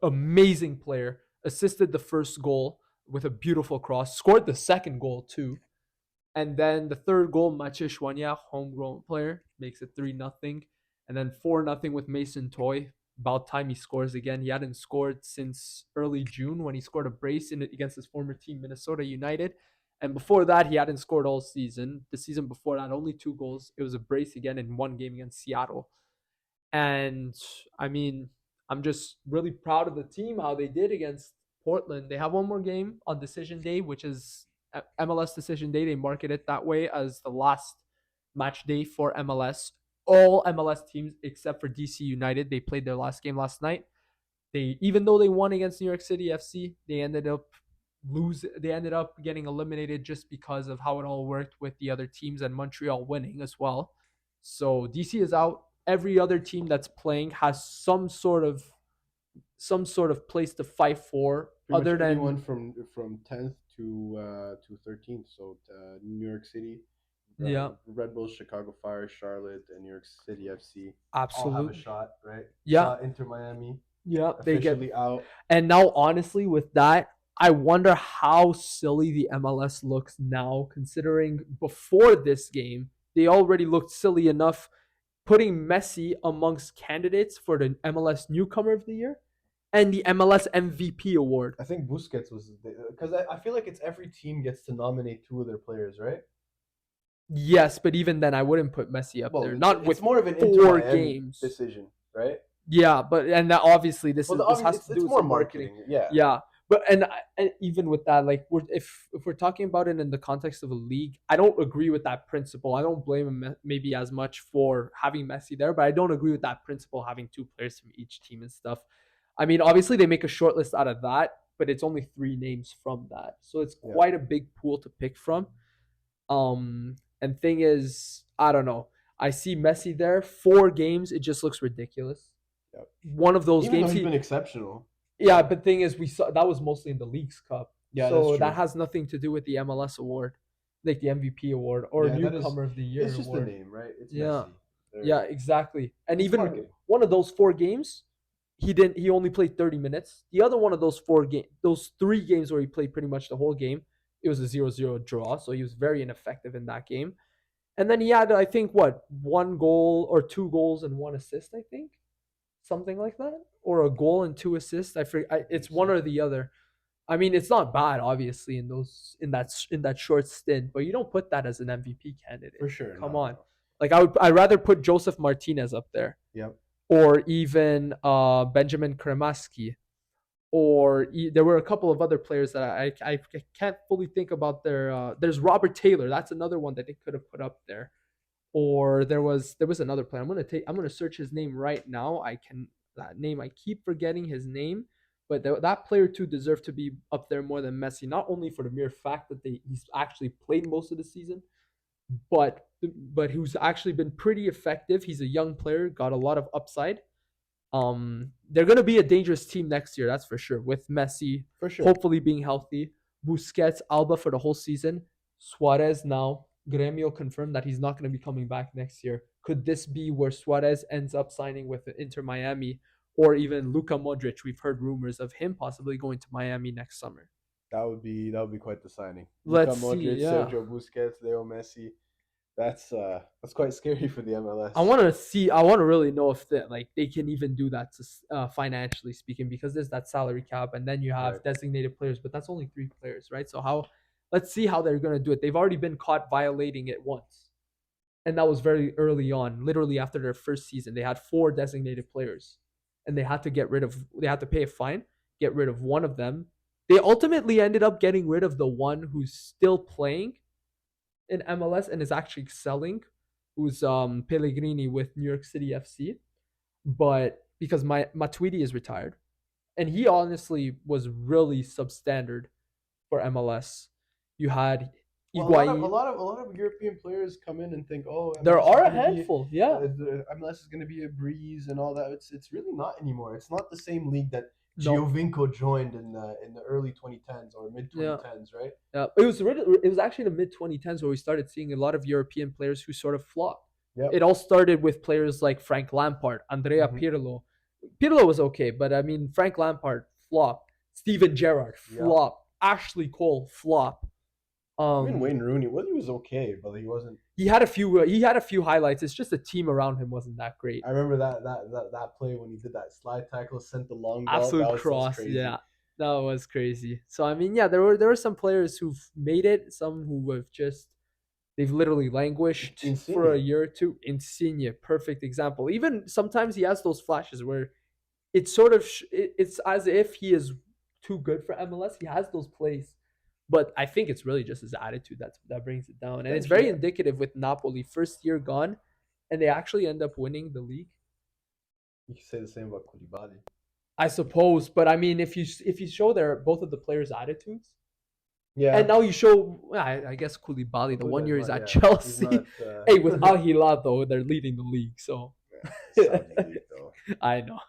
amazing player, assisted the first goal with a beautiful cross, scored the second goal too. And then the third goal, Maciej Szwaniak, homegrown player, makes it 3-0. And then 4-0 with Mason Toy. About time he scores again. He hadn't scored since early June when he scored a brace against his former team, Minnesota United. And before that, he hadn't scored all season. The season before that, only 2 goals. It was a brace again in one game against Seattle. And I mean, I'm just really proud of the team, how they did against Portland. They have one more game on decision day, which is MLS decision day. They market it that way as the last match day for MLS. All MLS teams except for DC United, they played their last game last night. they even though they won against New York City FC, they ended up getting eliminated just because of how it all worked with the other teams and Montreal winning as well. So DC is out. Every other team that's playing has some sort of place to fight for Pretty much other anyone than from 10th to 13th. So New York City, yeah, Red Bulls, Chicago Fire, Charlotte, and New York City FC all have a absolutely. shot, right? We Yeah. saw Inter Miami Yeah, they get. officially out. And now, honestly, with that, I wonder how silly the MLS looks now, considering before this game, they already looked silly enough putting Messi amongst candidates for the MLS Newcomer of the Year and the MLS MVP award. I think Busquets was because I feel like it's every team gets to nominate two of their players, right? Yes, but even then, I wouldn't put Messi up Well, there. Not it's with more of an Inter four Miami games. decision, right? Yeah, but and that obviously Well, this has to do it's with more some marketing. marketing, yeah, Yeah, but and even with that, like if we're talking about it in the context of a league, I don't agree with that principle. I don't blame him maybe as much for having Messi there, but I don't agree with that principle having two players from each team and stuff. I mean, obviously they make a short list out of that, but it's only three names from that, so it's yeah, quite a big pool to pick from. And thing is, I don't know. I see Messi there. 4 games, it just looks ridiculous. yeah. One of those Even though games, he's been exceptional, yeah. But thing is, we saw that was mostly in the Leagues Cup, yeah, that's so that true. has nothing to do with the MLS award, like the MVP award or Yeah, that is. Newcomer of the Year It's just the award. name, right? It's Yeah, Messi. yeah, There, exactly. And it's even marketing one of those 4 games, he didn't. He only played 30 minutes. The other one of those 3 games where he played pretty much the whole game, it was a 0-0 draw. So he was very ineffective in that game. And then he had, I think, what, 1 goal or 2 goals and 1 assist, I think, something like that, or a goal and 2 assists. I forget. It's believe one so. or the other. I mean, it's not bad, obviously, in that short stint, but you don't put that as an MVP For candidate. sure. Come No, no, on, no. like I'd rather put Joseph Martinez up there, Yep. or even Benjamin Kremaski, or there were a couple of other players that I can't fully think about their. There's Robert Taylor. That's another one that they could have put up there, or there was another player. I'm gonna search his name right now. That name I keep forgetting his name, but that player too deserved to be up there more than Messi. Not only for the mere fact that he's actually played most of the season, but who's actually been pretty effective. He's a young player, got a lot of upside. They're gonna be a dangerous team next year, that's for sure. With Messi For sure. hopefully being healthy, Busquets, Alba for the whole season, Suarez now. Gremio confirmed that he's not going to be coming back next year. Could this be where Suarez ends up signing with Inter Miami, or even Luka Modric? We've heard rumors of him possibly going to Miami next summer. That would be quite the signing. Luka Let's see. Modric, Yeah, Sergio Busquets, Leo Messi. That's quite scary for the I MLS. want to see. I want to really know if they can even do that financially speaking, because there's that salary cap, and then you Right. have designated players, but that's only 3 players, right? So how? Let's see how they're gonna do it. They've already been caught violating it once, and that was very early on. Literally after their first season, they had 4 designated players, and they had to get rid of. They had to pay a fine, get rid of one of them. They ultimately ended up getting rid of the one who's still playing in MLS and is actually excelling, who's Pellegrini with New York City FC. But because my Matuidi is retired, and he honestly was really substandard for MLS. You had Well, a lot of a Higuain. lot of a lot of European players come in and think, oh, There MLS is are a going to be handful, yeah. MLS is going to be a breeze and all that. It's really not anymore. It's not the same league that No, Giovinco joined in the early 2010s or mid yeah. 2010s, right? It was actually the mid 2010s where we started seeing a lot of European players who sort of flopped. It Yep. all started with players like Frank Lampard, Andrea Hmm. Pirlo. Pirlo was okay, but I mean Frank Lampard flop, Steven Gerrard Yep. flop, Ashley Cole flop. Even Um, Wayne Rooney, well, he was okay, but he wasn't. he had a few highlights. It's just the team around him wasn't that great. I remember that play when he did that slide tackle, sent the long ball. Absolute That was cross, crazy. yeah. That was crazy. So I mean, yeah, there were some players who've made it, some who have just they've literally languished for a Insigne. year or two. Insigne, perfect example. Even sometimes he has those flashes where it's sort of it's as if he is too good for MLS. He has those plays, but I think it's really just his attitude that brings it down, and it's Potentially, very yeah. indicative with Napoli. First year gone, and they actually end up winning the league. You can say the same about Koulibaly. I suppose, but I mean, if you show their both of the players' attitudes, and Yeah, now you show, well, I guess Koulibaly, the one Koulibaly's year he's not. at Yeah, he's Chelsea. not. Hey, with Al Hilal though, they're leading the league, so Yeah, Saudi league though. I know.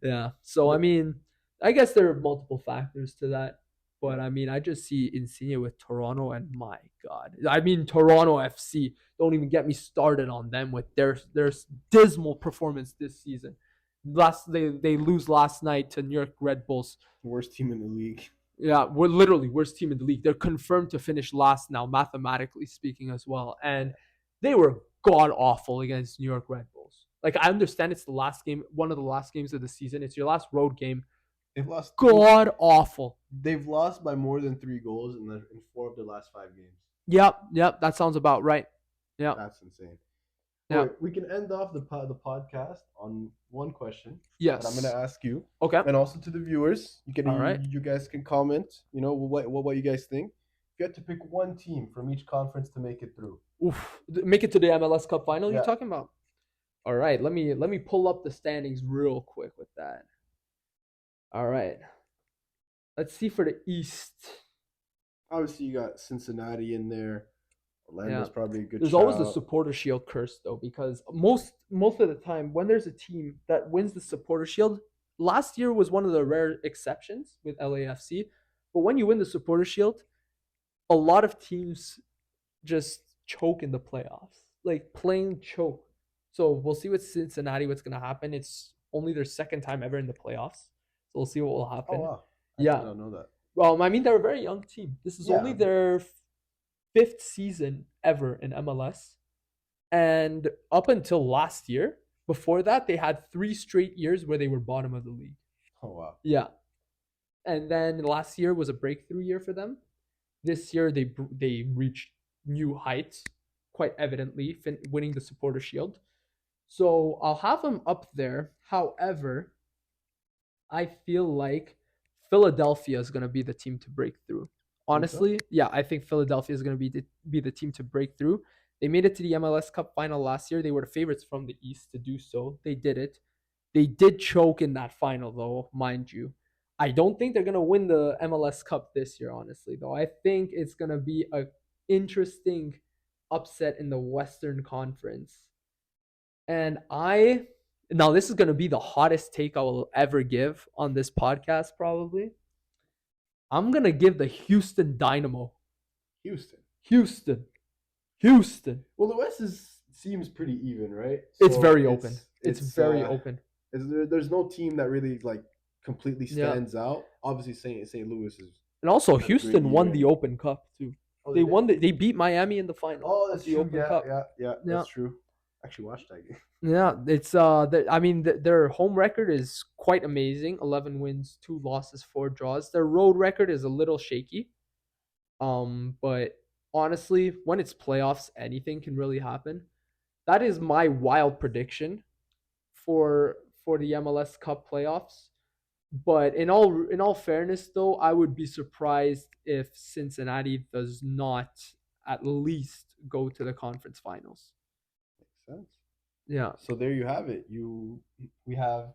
Yeah. So I But mean, I guess there are multiple factors to that. But yeah, I mean, I just see Insigne with Toronto, and my God, I mean Toronto FC. Don't even get me started on them with their dismal performance this season. They lose last night to New York Red Bulls. worst team in the league. Yeah, we're literally worst team in the league. They're confirmed to finish last now, mathematically speaking as well. And they were god awful against New York Red Bulls. Like I understand it's the last game, one of the last games of the season. It's your last road game. They've lost. God awful. They've lost by more than 3 goals in 4 of their last 5 games. Yep. That sounds about right. Yep. That's insane. All Yep. right, we can end off the podcast on one question that I'm Yes. going to ask you, Okay. and also to the viewers. All right. You guys can comment. You know what you guys think. You have to pick one team from each conference to make it through. Oof. Make it to the MLS Cup final. Yeah. You're talking about. All right. Let me pull up the standings real quick with that. All right. Let's see for the East. Obviously, you got Cincinnati in there. Orlando's Yeah. probably a good. There's always the supporter shield curse though, because most of the time when there's a team that wins the supporter shield, last year was one of the rare exceptions with LAFC. But when you win the supporter shield, a lot of teams just choke in the playoffs, like plain choke. So we'll see with Cincinnati what's gonna happen. It's only their second time ever in the playoffs, so we'll see what will Oh happen. wow! I Yeah. did not know that. Well, I mean they're a very young team. This is Yeah. only their fifth season ever in MLS. And up until last year, before that, they had 3 straight years where they were bottom of the league. Oh wow! Yeah. And then last year was a breakthrough year for them. This year, they reached new heights, quite evidently, winning the Supporter Shield. So I'll have them up there. However, I feel like Philadelphia is going to be the team to break through. Honestly, so? Yeah, I think Philadelphia is going to be the team to break through. They made it to the MLS Cup final last year. They were the favorites from the East to do so. They did it. They did choke in that final, though, mind you. I don't think they're going to win the MLS Cup this year, honestly, though. I think it's going to be an interesting upset in the Western Conference. And now this is going to be the hottest take I will ever give on this podcast, probably. I'm going to give the Houston Dynamo. Houston. Well, the West seems pretty even, right? So it's very open. It's very open. There's no team that really like completely stands out. Obviously, St. Louis is. And also, Houston won the Open Cup too. Oh, they won. They beat Miami in the final. Oh, that's the true. Open Cup. Yeah, that's true. Actually watched that game. Yeah, it's I mean their home record is quite amazing. 11 wins, 2 losses, 4 draws. Their road record is a little shaky. But honestly, when it's playoffs, anything can really happen. That is my wild prediction for the MLS Cup playoffs. But in all fairness though, I would be surprised if Cincinnati does not at least go to the conference finals. Makes sense. Yeah. So there you have it. We have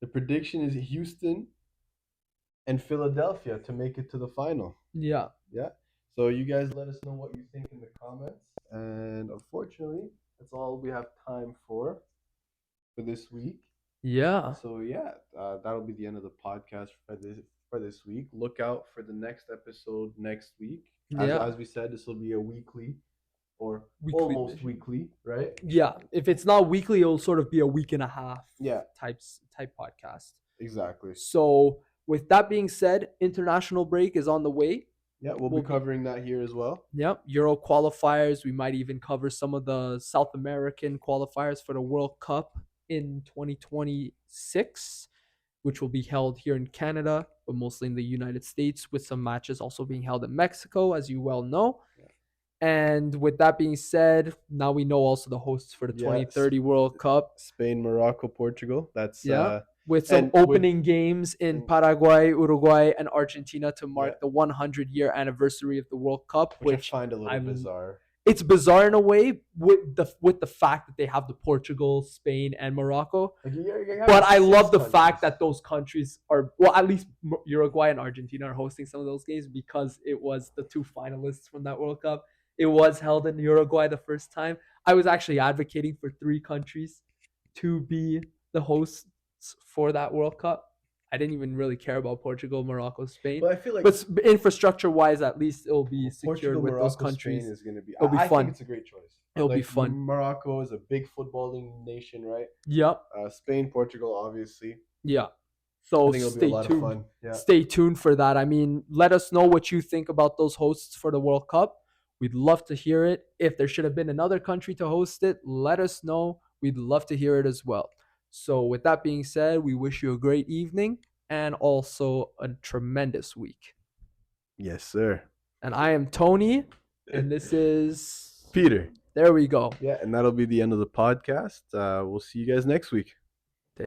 the prediction is Houston and Philadelphia to make it to the final. Yeah. Yeah. So you guys let us know what you think in the comments. And unfortunately, that's all we have time for this week. Yeah. So yeah, that'll be the end of the podcast for this week. Look out for the next episode next week. As we said, this will be a weekly or almost weekly, right? Yeah. If it's not weekly, it'll sort of be a week and a half. Yeah. Type podcast. Exactly. So with that being said, international break is on the way. Yeah, we'll be covering that here as well. Yep, Euro qualifiers. We might even cover some of the South American qualifiers for the World Cup in 2026, which will be held here in Canada, but mostly in the United States, with some matches also being held in Mexico, as you well know. Yeah. And with that being said, now we know also the hosts for the 2030 World Cup. Spain, Morocco, Portugal. That's with some opening games in Paraguay, Uruguay, and Argentina to mark the 100-year anniversary of the World Cup, which I find a little bizarre. it's bizarre in a way with the fact that they have the Portugal, Spain, and Morocco. Like you're having But I six love the countries. fact that those countries are, well, at least Uruguay and Argentina are hosting some of those games because it was the two finalists from that World Cup. It was held in Uruguay the first time. I was actually advocating for three countries to be the hosts for that World Cup. I didn't even really care about Portugal, Morocco, Spain. But I feel like But infrastructure wise, at least it'll be secured Portugal, with those Morocco, Spain countries. is going to be. It'll be I think fun. it's a great choice. It'll be Like fun. Morocco is a big footballing nation, right? Yep. Spain, Portugal, obviously. Yeah. I So think it'll be a stay lot of tuned. fun. Yeah. Stay tuned for that. I mean, let us know what you think about those hosts for the World Cup. We'd love to hear it. If there should have been another country to host it, let us know. We'd love to hear it as well. So, with that being said, we wish you a great evening and also a tremendous week. Yes, sir. And I am Tony, and this is Peter. There we go. Yeah, and that'll be the end of the podcast. We'll see you guys next week.